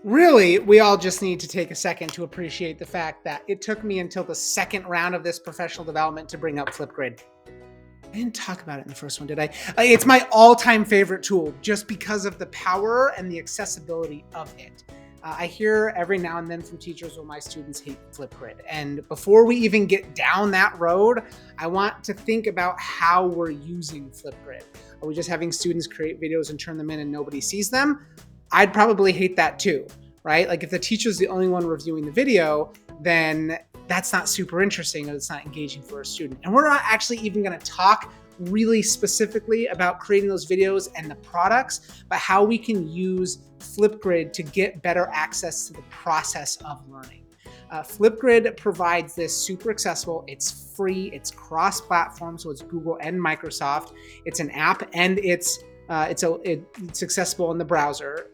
Really, we all just need to take a second to appreciate the fact that it took me until the second round of this professional development to bring up Flipgrid. I didn't talk about it in the first one, did I? It's my all-time favorite tool just because of the power and the accessibility of it. I hear every now and then from teachers, well, my students hate Flipgrid. And before we even get down that road, I want to think about how we're using Flipgrid. Are we just having students create videos and turn them in and nobody sees them? I'd probably hate that too, right? Like if the teacher's the only one reviewing the video, then that's not super interesting or it's not engaging for a student. And we're not actually even going to talk really specifically about creating those videos and the products, but how we can use Flipgrid to get better access to the process of learning. Flipgrid provides this super accessible, it's free, it's cross-platform, so it's Google and Microsoft. It's an app and it's accessible in the browser,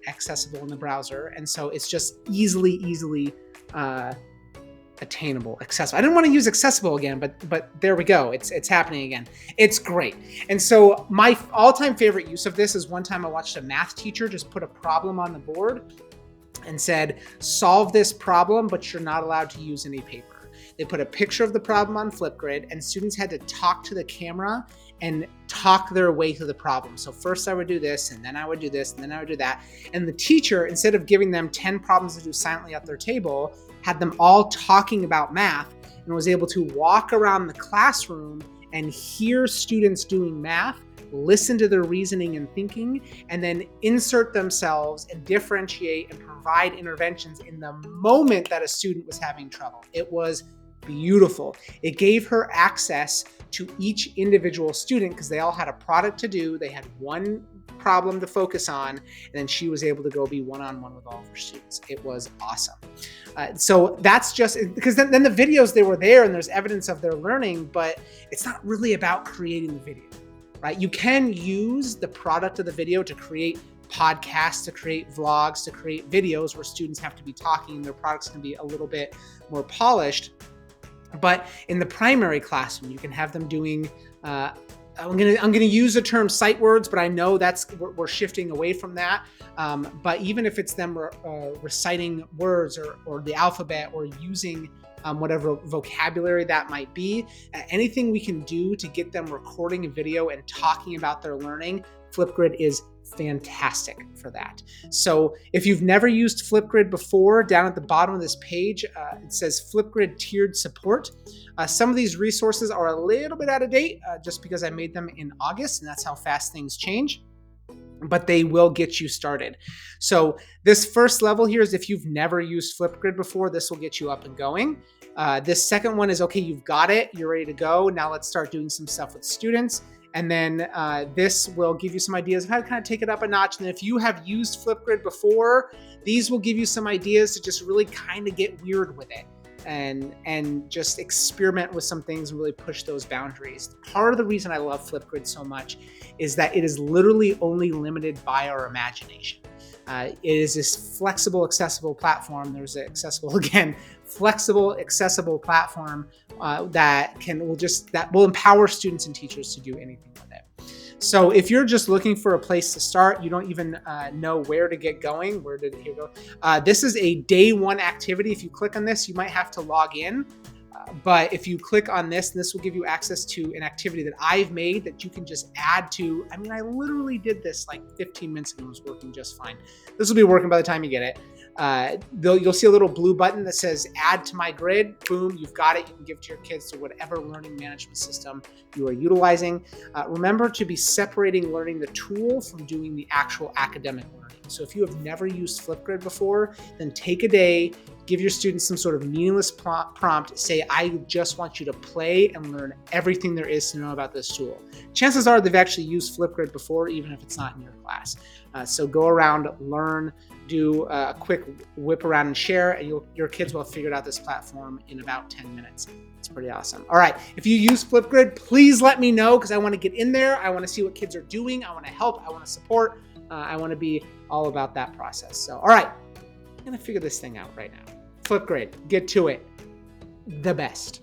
and so it's just easily attainable, accessible. I didn't want to use accessible again, but there we go. It's happening again. It's great. And so my all-time favorite use of this is one time I watched a math teacher just put a problem on the board and said, solve this problem, but you're not allowed to use any paper. They put a picture of the problem on Flipgrid and students had to talk to the camera and talk their way through the problem. So first I would do this, and then I would do this, and then I would do that. And the teacher, instead of giving them 10 problems to do silently at their table, had them all talking about math and was able to walk around the classroom and hear students doing math, listen to their reasoning and thinking, and then insert themselves and differentiate and provide interventions in the moment that a student was having trouble. It was beautiful. It gave her access to each individual student because they all had a product to do. They had one problem to focus on, and then she was able to go be one-on-one with all of her students. It was awesome. So that's just because then the videos, they were there and there's evidence of their learning, but it's not really about creating the video, right? You can use the product of the video to create podcasts, to create vlogs, to create videos where students have to be talking and their products can be a little bit more polished. But in the primary classroom, you can have them doing, I'm gonna use the term sight words, but I know we're shifting away from that. But even if it's them reciting words or the alphabet or using whatever vocabulary that might be, anything we can do to get them recording a video and talking about their learning, Flipgrid is fantastic for that. So if you've never used Flipgrid before, down at the bottom of this page, it says Flipgrid tiered support. Some of these resources are a little bit out of date just because I made them in August, and that's how fast things change, but they will get you started. So this first level here is if you've never used Flipgrid before, this will get you up and going. This second one is, okay, you've got it, you're ready to go. Now let's start doing some stuff with students. And then this will give you some ideas of how to kind of take it up a notch. And if you have used Flipgrid before, these will give you some ideas to just really kind of get weird with it and just experiment with some things and really push those boundaries. Part of the reason I love Flipgrid so much is that it is literally only limited by our imagination. It is this flexible, accessible platform. There's an flexible, accessible platform that will empower students and teachers to do anything with it. So if you're just looking for a place to start, you don't even know where to get going, where did it go? This is a day one activity. If you click on this, you might have to log in. But if you click on this, this will give you access to an activity that I've made that you can just add to. I mean, I literally did this like 15 minutes ago and it was working just fine. This will be working by the time you get it. You'll see a little blue button that says add to my grid. Boom, you've got it. You can give it to your kids to whatever learning management system you are utilizing. Remember to be separating learning the tool from doing the actual academic learning. So if you have never used Flipgrid before, then take a day, give your students some sort of meaningless prompt, say, I just want you to play and learn everything there is to know about this tool. Chances are they've actually used Flipgrid before, even if it's not in your class. So go around, learn, do a quick whip around and share, and your kids will have figured out this platform in about 10 minutes. It's pretty awesome. All right, if you use Flipgrid, please let me know because I want to get in there. I want to see what kids are doing. I want to help. I want to support. I want to be all about that process. So, all right, I'm going to figure this thing out right now. Flipgrid, get to it. The best.